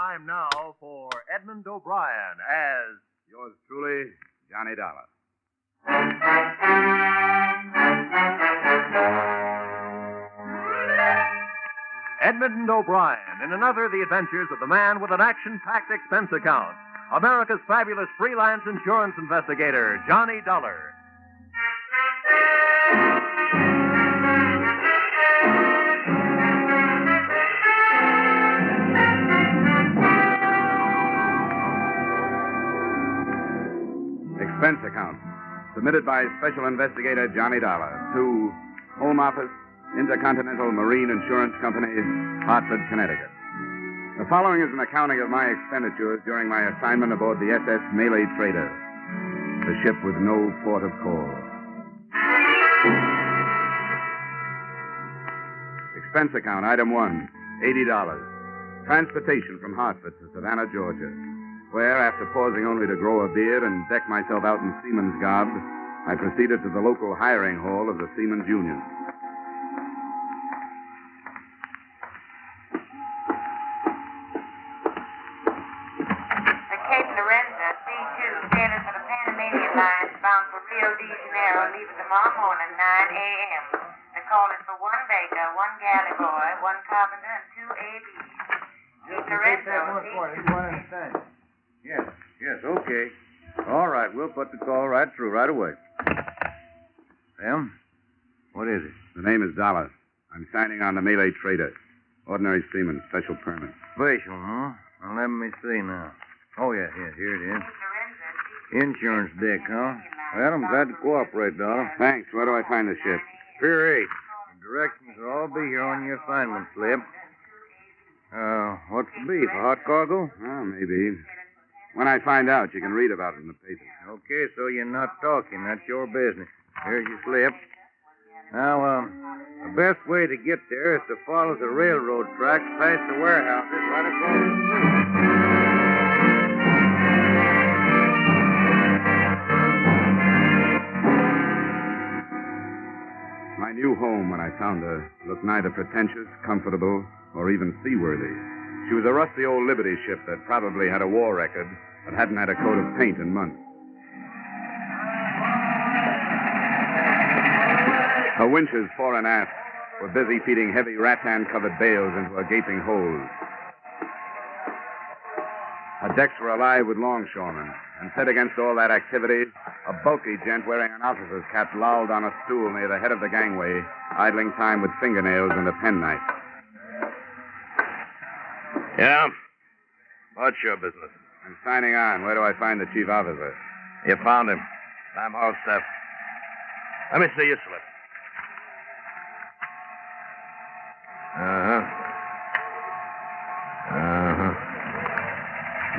time now for Edmond O'Brien as... Yours truly, Johnny Dollar. Edmond O'Brien in another The Adventures of the Man with an Action-Packed Expense Account. America's fabulous freelance insurance investigator, Johnny Dollar. Expense account. Submitted by Special Investigator Johnny Dollar to Home Office, Intercontinental Marine Insurance Company, Hartford, Connecticut. The following is an accounting of my expenditures during my assignment aboard the SS Malay Trader, the ship with no port of call. Expense account, item 1, $80. Transportation from Hartford to Savannah, Georgia, where, after pausing only to grow a beard and deck myself out in seaman's garb, I proceeded to the local hiring hall of the Seamen's Union. The Cape Lorenza, C2, sailors for the Panamanian line bound for Rio de Janeiro, leaving tomorrow morning, 9 a.m. The call is for 1 baker, 1 galley boy, 1 carpenter, and 2 ABs. Cape Lorenza, C2. Yes, okay. All right, we'll put the call right through right away. Well, what is it? The name is Dollar. I'm signing on the Malay Trader. Ordinary seaman, special permit. Special, huh? Well, let me see now. Oh, yeah, here it is. Insurance deck, huh? Well, I'm glad to cooperate, Dollar. Thanks. Where do I find the ship? Pier 8. The directions will all be here on your assignment slip. What's the beef? A hot cargo? Oh, maybe. When I find out, you can read about it in the papers. Okay, so you're not talking. That's your business. Here's your slip. Now, the best way to get there is to follow the railroad tracks past the warehouses right across the street. My new home, when I found her, looked neither pretentious, comfortable, or even seaworthy. She was a rusty old Liberty ship that probably had a war record, but hadn't had a coat of paint in months. Her winches, fore and aft, were busy feeding heavy rattan-covered bales into a gaping hole. Her decks were alive with longshoremen, and set against all that activity, a bulky gent wearing an officer's cap lolled on a stool near the head of the gangway, idling time with fingernails and a penknife. Yeah? What's your business? I'm signing on. Where do I find the chief officer? You found him. I'm all set. Let me see your slip.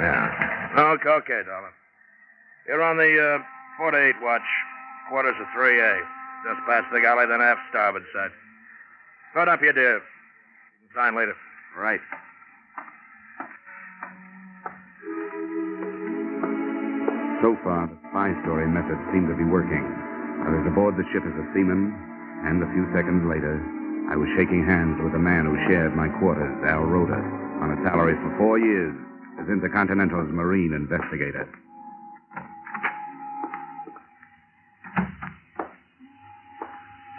Yeah. Okay, Dollar. You're on the 48 watch, quarters of 3A. Just past the galley, then aft starboard side. Put up your div. You can sign later. Right. So far, the spy story method seemed to be working. I was aboard the ship as a seaman, and a few seconds later, I was shaking hands with the man who shared my quarters, Al Rhoda, on a salary for 4 years as Intercontinental's marine investigator.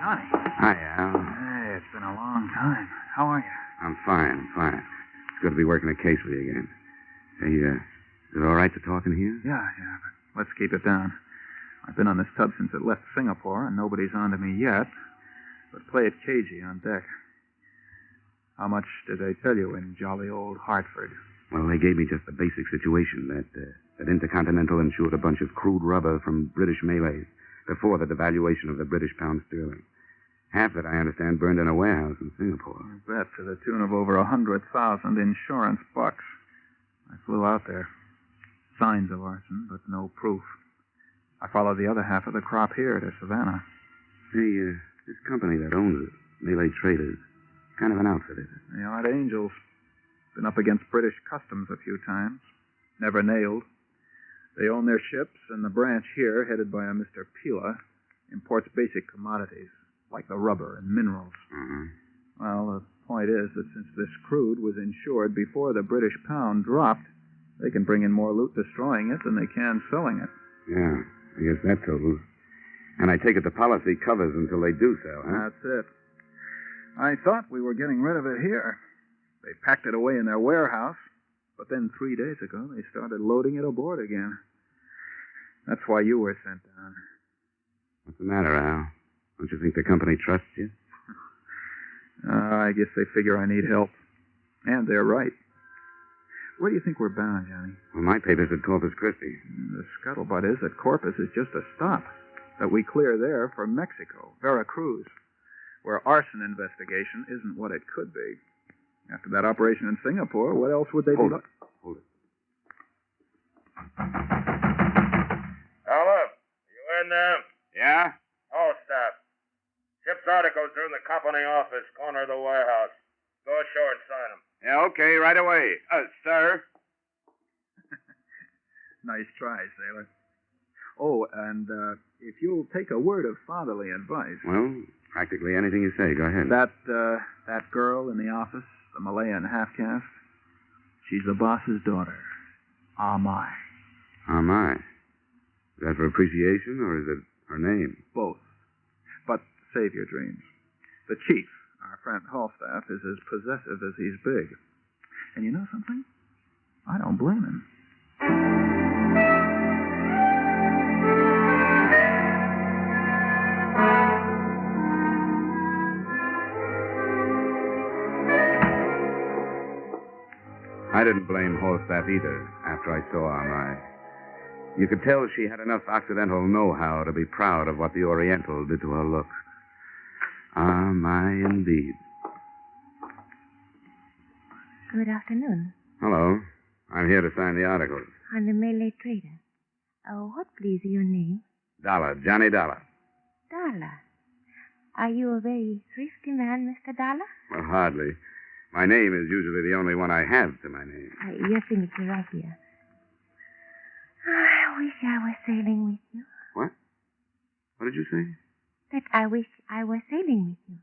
Johnny. Hi, Al. Hey, it's been a long time. How are you? I'm fine. It's good to be working a case with you again. Hey, is it all right to talk in here? Yeah, but let's keep it down. I've been on this tub since it left Singapore, and nobody's on to me yet. But play it cagey on deck. How much did they tell you in jolly old Hartford? Well, they gave me just the basic situation that Intercontinental insured a bunch of crude rubber from British Malays before the devaluation of the British pound sterling. Half that, I understand, burned in a warehouse in Singapore. You bet, to the tune of over 100,000 insurance bucks. I flew out there. Signs of arson, but no proof. I followed the other half of the crop here to Savannah. Hey, this company that owns it, Malay Traders, kind of an outfit, is it? They aren't angels. Been up against British customs a few times. Never nailed. They own their ships, and the branch here, headed by a Mr. Pila, imports basic commodities, like the rubber and minerals. Mm-hmm. Well, the point is that since this crude was insured before the British pound dropped, they can bring in more loot destroying it than they can selling it. Yeah, I guess that totals. And I take it the policy covers until they do sell, huh? That's it. I thought we were getting rid of it here. They packed it away in their warehouse, but then 3 days ago they started loading it aboard again. That's why you were sent down. What's the matter, Al? Don't you think the company trusts you? I guess they figure I need help. And they're right. Where do you think we're bound, Johnny? Well, my paper's at Corpus Christi. The scuttlebutt is that Corpus is just a stop. That we clear there for Mexico, Veracruz, where arson investigation isn't what it could be. After that operation in Singapore, what else would they Hold do? it. Hold it. Hello. You in there? Yeah? Oh, stop. Ship's articles are in the company office, corner of the warehouse. Go ashore and sign them. Yeah, okay, right away. Sir? Nice try, sailor. Oh, and if you'll take a word of fatherly advice. Well, practically anything you say. Go ahead. That girl in the office, the Malayan half-caste, she's the boss's daughter. Ah, my. Ah, my. Is that for appreciation, or is it her name? Both. But save your dreams. The chief, our friend Falstaff, is as possessive as he's big. And you know something? I don't blame him. I didn't blame Falstaff either after I saw Amai. You could tell she had enough Occidental know-how to be proud of what the Oriental did to her looks. Amai, indeed. Good afternoon. Hello. I'm here to sign the articles. I'm the Malay trader. What, please, your name? Dollar, Johnny Dollar. Dollar. Are you a very thrifty man, Mr. Dollar? Well, hardly. My name is usually the only one I have to my name. Your signature right here. I wish I were sailing with you. What? What did you say? That I wish I were sailing with you.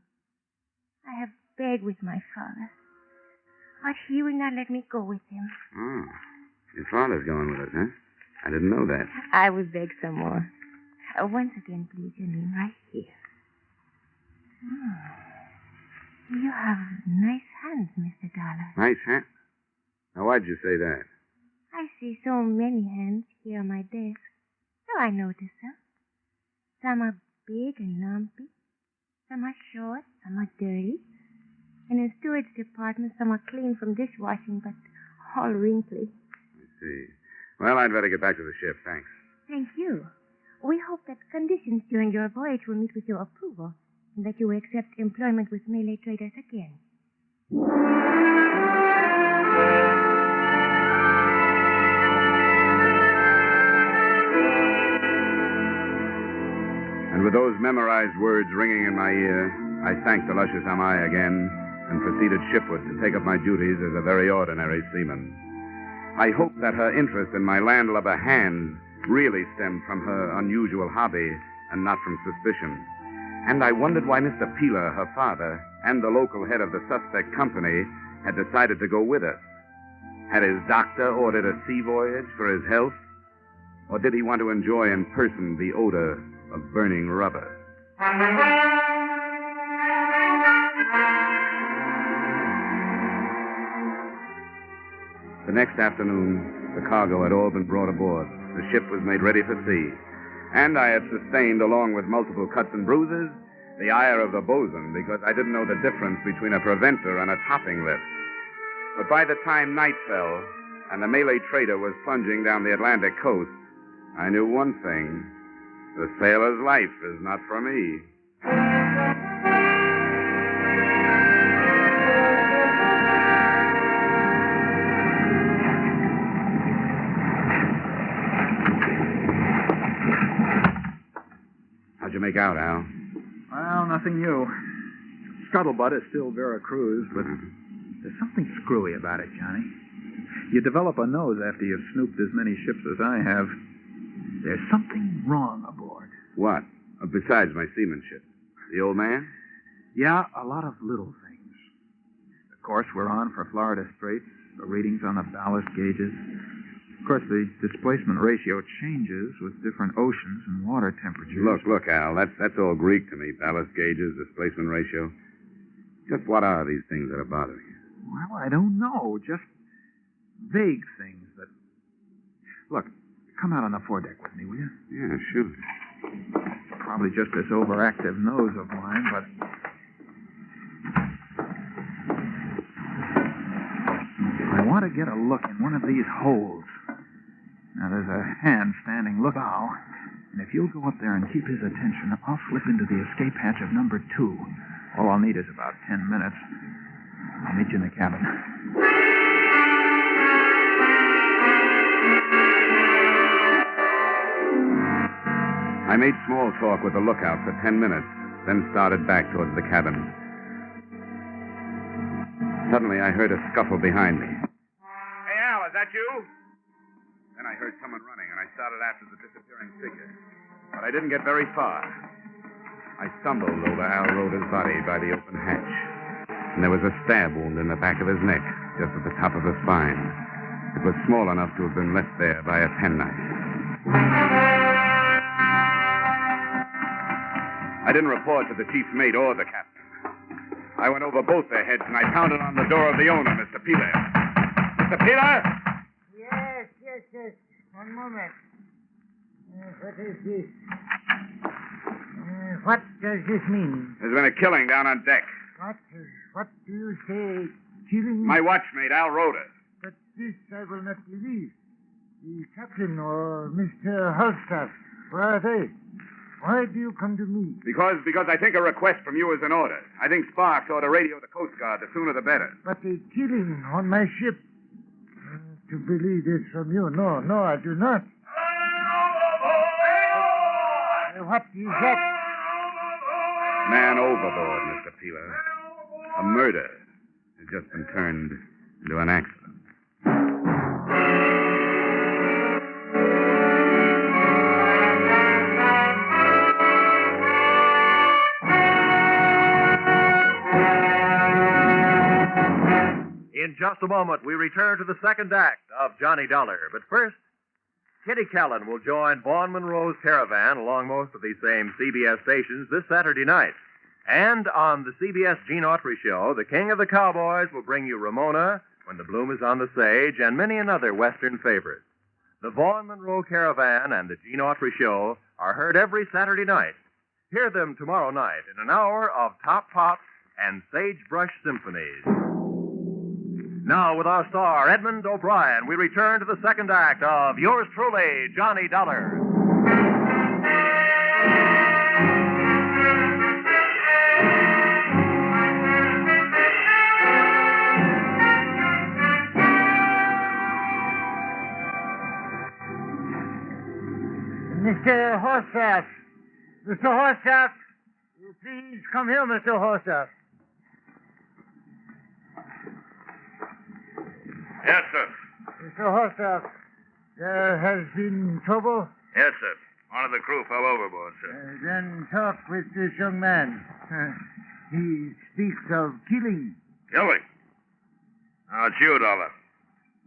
I have begged with my father, but he will not let me go with him. Oh, your father's going with us, huh? I didn't know that. I will beg some more. Once again, please, your name right here. You have nice hands, Mr. Dollar. Nice, huh? Now, why'd you say that? I see so many hands here on my desk, so I notice them. Some are big and lumpy. Some are short, some are dirty. And in steward's department, some are clean from dishwashing, but all wrinkly. I see. Well, I'd better get back to the ship, thanks. Thank you. We hope that conditions during your voyage will meet with your approval, and that you will accept employment with Malay traders again. And with those memorized words ringing in my ear, I thanked the luscious Amai again and proceeded shipward to take up my duties as a very ordinary seaman. I hoped that her interest in my landlubber hands really stemmed from her unusual hobby and not from suspicion. And I wondered why Mr. Peeler, her father, and the local head of the suspect company had decided to go with us. Had his doctor ordered a sea voyage for his health? Or did he want to enjoy in person the odor of burning rubber? The next afternoon, the cargo had all been brought aboard. The ship was made ready for sea. And I had sustained, along with multiple cuts and bruises, the ire of the bosun because I didn't know the difference between a preventer and a topping lift. But by the time night fell and the Malay trader was plunging down the Atlantic coast, I knew one thing. The sailor's life is not for me. How'd you make out, Al? Well, nothing new. Scuttlebutt is still Veracruz, but there's something screwy about it, Johnny. You develop a nose after you've snooped as many ships as I have. There's something wrong aboard. What? Besides my seamanship? The old man? Yeah, a lot of little things. course we're on for Florida Straits, the readings on the ballast gauges. Of course, the displacement ratio changes with different oceans and water temperatures. Look, Al, that's all Greek to me. Ballast gauges, displacement ratio. Just what are these things that are bothering you? Well, I don't know. Just vague things that... Look, come out on the foredeck with me, will you? Yeah, sure. Probably just this overactive nose of mine, but... I want to get a look in one of these holes. Now, there's a hand standing look out, and if you'll go up there and keep his attention, I'll slip into the escape hatch of number 2. All I'll need is about 10 minutes. I'll meet you in the cabin. I made small talk with the lookout for 10 minutes, then started back towards the cabin. Suddenly, I heard a scuffle behind me. Hey, Al, is that you? Then I heard someone running, and I started after the disappearing figure. But I didn't get very far. I stumbled over Al Roda's body by the open hatch, and there was a stab wound in the back of his neck, just at the top of the spine. It was small enough to have been left there by a penknife. I didn't report to the chief's mate or the captain. I went over both their heads, and I pounded on the door of the owner, Mr. Peeler. Mr. Peeler? Yes. One moment. What is this? What does this mean? There's been a killing down on deck. What do you say? Killing? My watchmate, Al Roda. But this I will not believe. The captain or Mr. Holstaff, where are they? Why do you come to me? Because I think a request from you is in order. I think Sparks ought to radio the Coast Guard. The sooner the better. But a killing on my ship. To believe this from you. No, I do not. What is that? Man overboard, Mr. Peeler. A murder has just been turned into an accident. In just a moment, we return to the second act of Johnny Dollar. But first, Kitty Callan will join Vaughn Monroe's caravan along most of these same CBS stations this Saturday night. And on the CBS Gene Autry Show, the King of the Cowboys will bring you Ramona, When the Bloom is on the Sage, and many another Western favorite. The Vaughn Monroe Caravan and the Gene Autry Show are heard every Saturday night. Hear them tomorrow night in an hour of Top Pops and Sagebrush Symphonies. Now, with our star, Edmond O'Brien, we return to the second act of yours truly, Johnny Dollar. Mr. Horstaff. Mr. Horstaff. Please come here, Mr. Horstaff. Yes, sir. Mr. Horstaff, there has been trouble? Yes, sir. One of the crew fell overboard, sir. Then talk with this young man. He speaks of killing. Killing? Now, it's you, Dollar.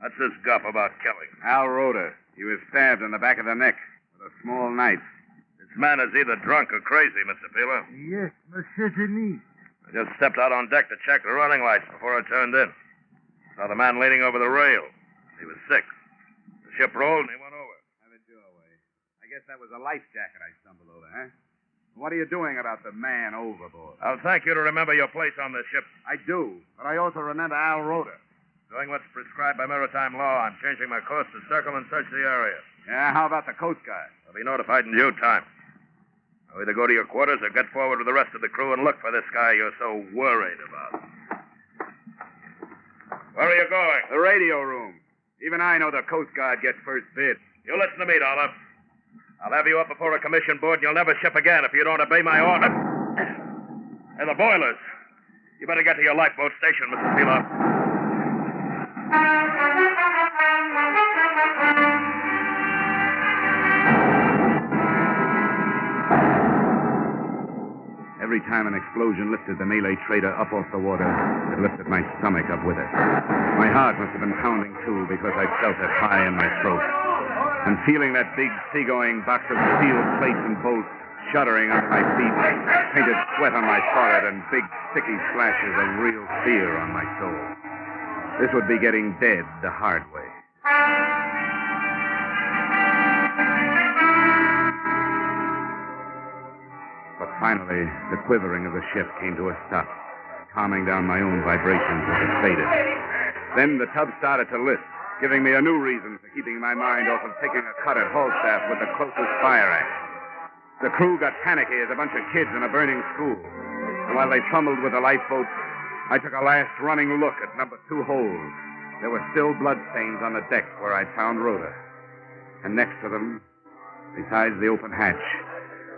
What's this guff about killing? Al Roda. He was stabbed in the back of the neck with a small knife. This man is either drunk or crazy, Mr. Peeler. Yes, most certainly. I just stepped out on deck to check the running lights before I turned in. Saw the man leaning over the rail. He was sick. The ship rolled and he went over. Have it your way. I guess that was a life jacket I stumbled over, huh? What are you doing about the man overboard? I'll thank you to remember your place on the ship. I do, but I also remember Al Roda. Doing what's prescribed by maritime law, I'm changing my course to circle and search the area. Yeah, how about the Coast Guard? I'll be notified in due time. I'll either go to your quarters or get forward with the rest of the crew and look for this guy you're so worried about. Where are you going? The radio room. Even I know the Coast Guard gets first bid. You listen to me, Dollar. I'll have you up before a commission board and you'll never ship again if you don't obey my order. And the boilers. You better get to your lifeboat station, Mr. Peeler. Every time an explosion lifted the Malay trader up off the water, it lifted my stomach up with it. My heart must have been pounding, too, because I felt it high in my throat. And feeling that big, seagoing box of steel plates and bolts shuddering under my feet, painted sweat on my forehead, and big, sticky flashes of real fear on my soul. This would be getting dead the hard way. But finally, the quivering of the ship came to a stop, calming down my own vibrations as it faded. Then the tub started to lift, giving me a new reason for keeping my mind off of taking a cut at Falstaff with the closest fire axe. The crew got panicky as a bunch of kids in a burning school. And while they fumbled with the lifeboats, I took a last running look at number 2 hold. There were still bloodstains on the deck where I'd found Rhoda. And next to them, besides the open hatch,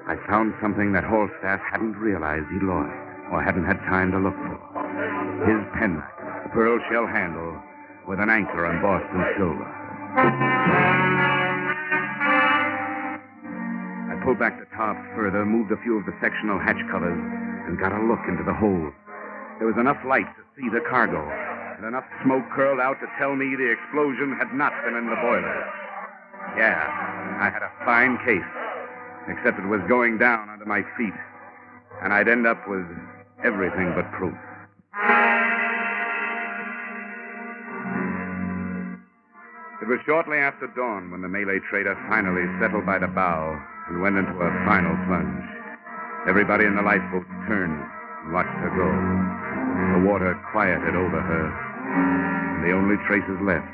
I found something that Falstaff hadn't realized he'd lost, or hadn't had time to look for. His penknife, a pearl shell handle, with an anchor embossed in silver. I pulled back the top further, moved a few of the sectional hatch covers, and got a look into the hold. There was enough light to see the cargo, and enough smoke curled out to tell me the explosion had not been in the boiler. Yeah, I had a fine case, except it was going down under my feet, and I'd end up with everything but proof. It was shortly after dawn when the Malay trader finally settled by the bow and went into a final plunge. Everybody in the lifeboat turned and watched her go. The water quieted over her, and the only traces left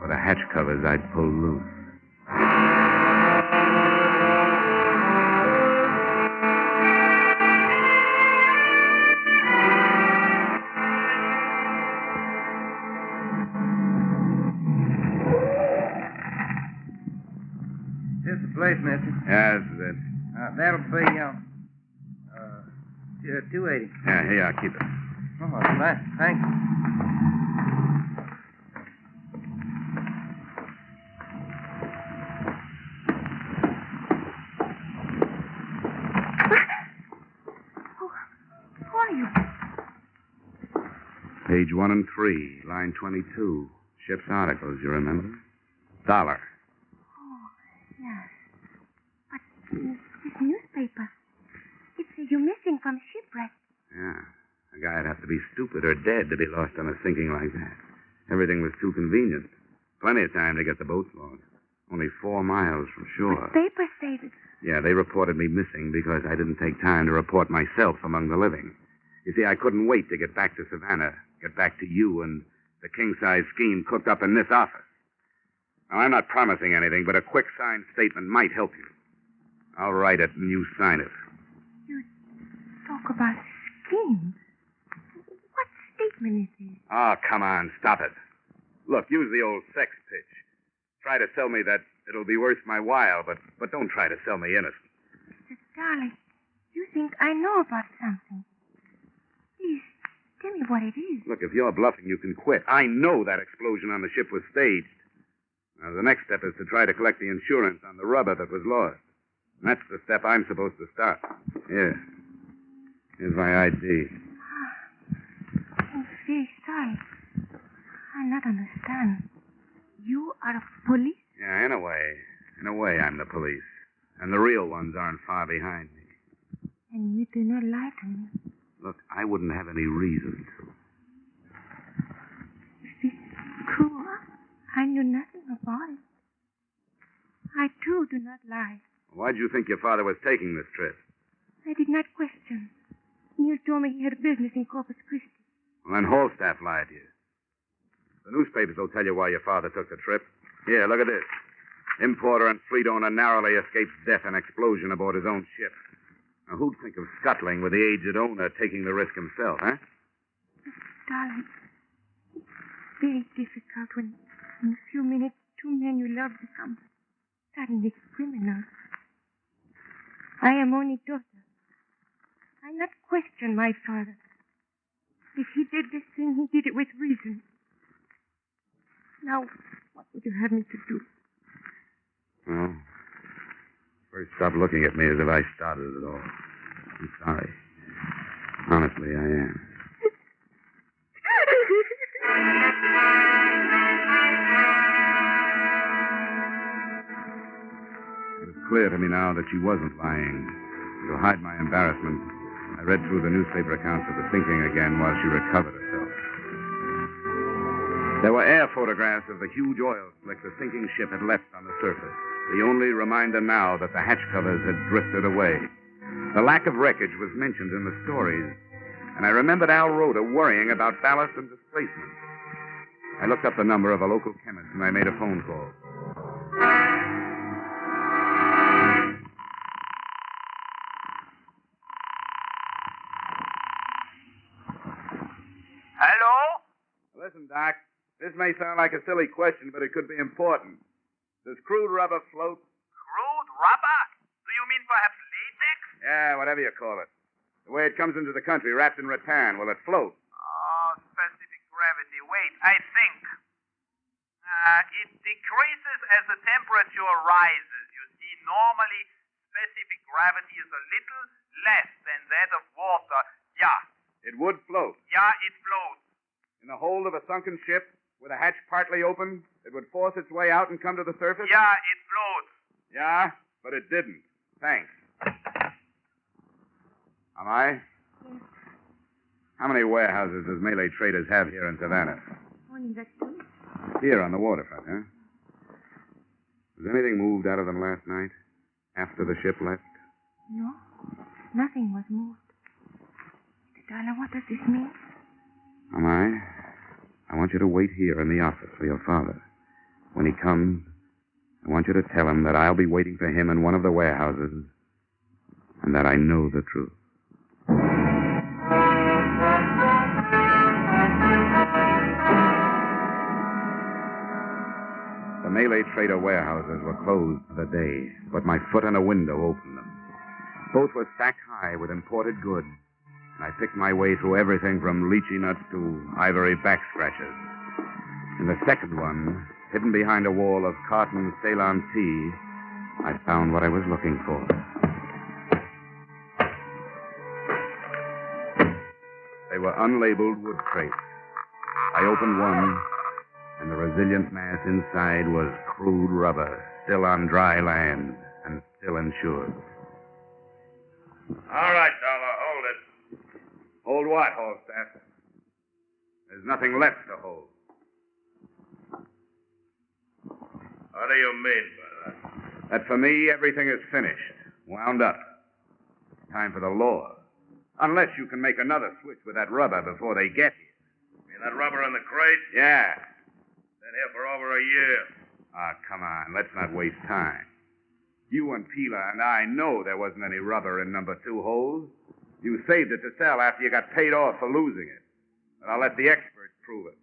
were the hatch covers I'd pulled loose. Here's the place, mister. Yeah, this is it. That'll be, 280. Yeah, here you are. Keep it. Oh, thanks. Who are you? Page 1 and 3, line 22. Ship's articles, you remember? $1. Oh, yes. But this newspaper, it says you're missing from shipwreck. Yeah. A guy'd have to be stupid or dead to be lost on a sinking like that. Everything was too convenient. Plenty of time to get the boats lost. Only 4 miles from shore. But papers say that... Yeah, they reported me missing because I didn't take time to report myself among the living. You see, I couldn't wait to get back to Savannah, get back to you and the king-size scheme cooked up in this office. Now, I'm not promising anything, but a quick signed statement might help you. I'll write it and you sign it. You talk about scheme. What statement is this? Oh, come on, stop it. Look, use the old sex pitch. Try to sell me that it'll be worth my while, but don't try to sell me innocent. Mr. Darling, you think I know about something. Please, tell me what it is. Look, if you're bluffing, you can quit. I know that explosion on the ship was staged. Now, the next step is to try to collect the insurance on the rubber that was lost. And that's the step I'm supposed to start. Here. Here's my ID. I'm very sorry. I not understand. You are police? Yeah, in a way. In a way, I'm the police. And the real ones aren't far behind me. And you do not lie to me. Look, I wouldn't have any reason to. If it's true, I knew nothing about it. I, too, do not lie. Why'd you think your father was taking this trip? I did not question. Neil told me he had a business in Corpus Christi. Well, then Halstaff lied to you. The newspapers will tell you why your father took the trip. Here, look at this. Importer and fleet owner narrowly escapes death in explosion aboard his own ship. Now, who'd think of scuttling with the aged owner taking the risk himself, huh? Darling, it's very difficult when in a few minutes 2 men you love become suddenly criminals. I am only daughter. I not question my father. If he did this thing, he did it with reason. Now, what would you have me to do? Well, first stop looking at me as if I started it all. I'm sorry. Honestly, I am. It was clear to me now that she wasn't lying. To hide my embarrassment, I read through the newspaper accounts of the sinking again while she recovered herself. There were air photographs of the huge oil slick the sinking ship had left on the surface, the only reminder now that the hatch covers had drifted away. The lack of wreckage was mentioned in the stories, and I remembered Al Rhoda worrying about ballast and displacement. I looked up the number of a local chemist, and I made a phone call. Hello? Listen, Doc, this may sound like a silly question, but it could be important. Does crude rubber float? Crude rubber? Do you mean perhaps latex? Yeah, whatever you call it. The way it comes into the country, wrapped in rattan, will it float? Oh, specific gravity. Wait, I think. It decreases as the temperature rises. You see, normally specific gravity is a little less than that of water. Yeah. It would float. Yeah, it floats. In the hold of a sunken ship, with a hatch partly open, it would force its way out and come to the surface? Yeah, it floats. Yeah, but it didn't. Thanks. Am I? Yes. How many warehouses does Malay traders have here in Savannah? Only the two. Here on the waterfront, huh? Was anything moved out of them last night? After the ship left? No, nothing was moved. Dollar, what does this mean? Am I want you to wait here in the office for your father. When he comes, I want you to tell him that I'll be waiting for him in one of the warehouses and that I know the truth. The Malay trader warehouses were closed for the day, but my foot in a window opened them. Both were stacked high with imported goods, and I picked my way through everything from lychee nuts to ivory back scratchers. In the second one, hidden behind a wall of cotton Ceylon tea, I found what I was looking for. They were unlabeled wood crates. I opened one, and the resilient mass inside was crude rubber, still on dry land and still insured. All right, Dollar, hold it. Hold what, Holstaff? There's nothing left to hold. What do you mean by that? That for me, everything is finished, wound up. Time for the law. Unless you can make another switch with that rubber before they get here. You mean that rubber in the crate? Yeah. Been here for over a year. Ah, come on. Let's not waste time. You and Pila and I know there wasn't any rubber in number 2 hold. You saved it to sell after you got paid off for losing it. But I'll let the experts prove it.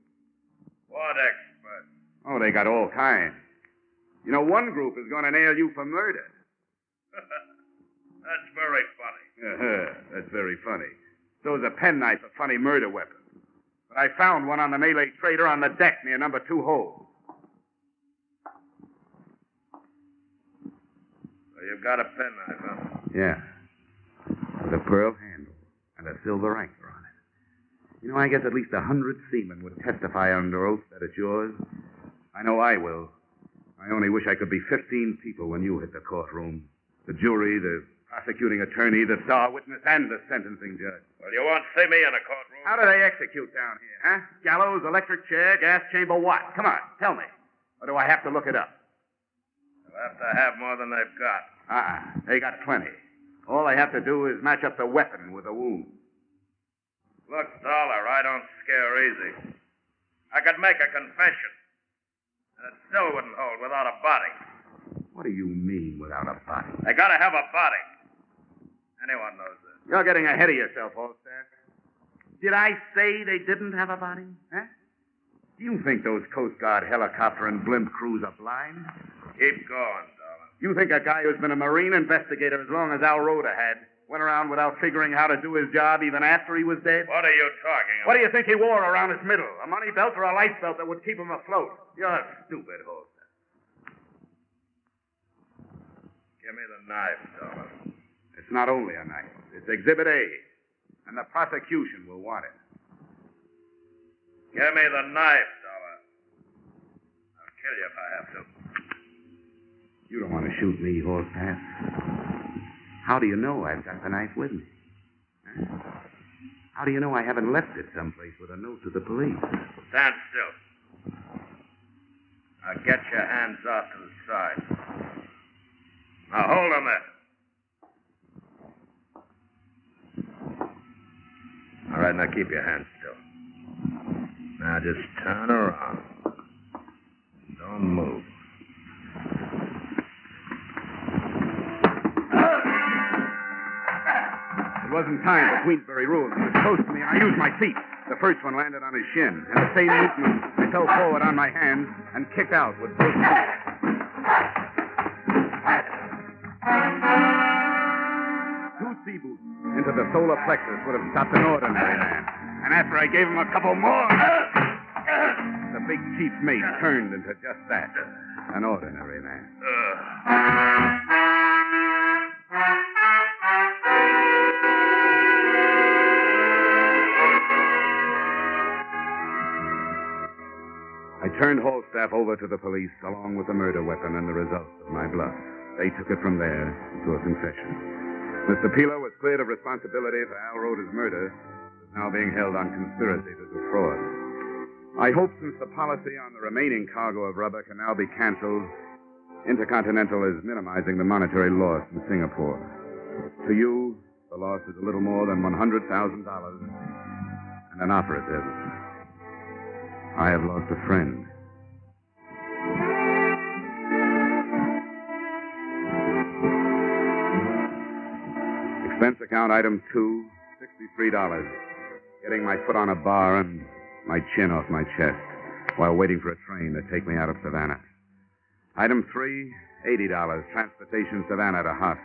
What expert? Oh, they got all kinds. You know, one group is going to nail you for murder. That's very funny. That's very funny. So is a penknife a funny murder weapon. But I found one on the Malay trader on the deck near number 2 hold. So you've got a penknife, huh? Yeah. With a pearl handle and a silver anchor on it. You know, I guess at least 100 seamen would testify under oath that it's yours. I know I will. I only wish I could be 15 people when you hit the courtroom. The jury, the prosecuting attorney, the star witness, and the sentencing judge. Well, you won't see me in a courtroom. How do they execute down here, huh? Gallows, electric chair, gas chamber, what? Come on, tell me. Or do I have to look it up? They'll have to have more than they've got. They got plenty. All I have to do is match up the weapon with the wound. Look, Dollar, I don't scare easy. I could make a confession, and it still wouldn't hold without a body. What do you mean without a body? They gotta have a body. Anyone knows this. You're getting ahead of yourself, Holstaff. Did I say they didn't have a body? Huh? Do you think those Coast Guard helicopter and blimp crews are blind? Keep going, Dollar. You think a guy who's been a Marine investigator as long as Al Rhoda had went around without figuring how to do his job even after he was dead? What are you talking about? What do you think he wore around his middle? A money belt or a life belt that would keep him afloat? You're stupid, Holstaff. Give me the knife, Dollar. It's not only a knife. It's Exhibit A. And the prosecution will want it. Give me the knife, Dollar. I'll kill you if I have to. You don't want to shoot me, Falstaff. How do you know I've got the knife with me? Huh? How do you know I haven't left it someplace with a note to the police? Stand still. Now get your hands off to the side. Now hold them there. All right, now keep your hands still. Now just turn around. Don't move. It wasn't time for Queensberry rules. He was close to me, and I used my feet. The first one landed on his shin. In the same movement, I fell forward on my hands and kicked out with both feet. Two sea boots into the solar plexus would have stopped an ordinary man. And after I gave him a couple more, the big chief mate turned into just that, an ordinary man. I turned Falstaff over to the police along with the murder weapon and the results of my bluff. They took it from there to a confession. Mr. Peeler was cleared of responsibility for Al Roda's murder, is now being held on conspiracy to defraud. I hope since the policy on the remaining cargo of rubber can now be canceled, Intercontinental is minimizing the monetary loss in Singapore. To you, the loss is a little more than $100,000 and an operative. I have lost a friend. Expense account item 2, $63. Getting my foot on a bar and my chin off my chest while waiting for a train to take me out of Savannah. Item 3, $80. Transportation Savannah to Huff.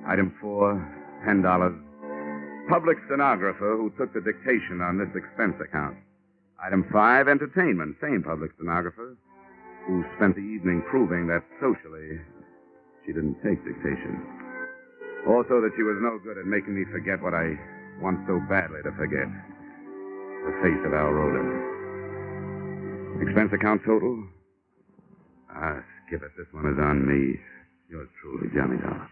Item 4, $10. Public stenographer who took the dictation on this expense account. Item 5, entertainment. Same public stenographer who spent the evening proving that socially she didn't take dictation. Also that she was no good at making me forget what I want so badly to forget. The face of Al Roda. Expense account total? Skip it. This one is on me. Yours truly, Johnny Dollar.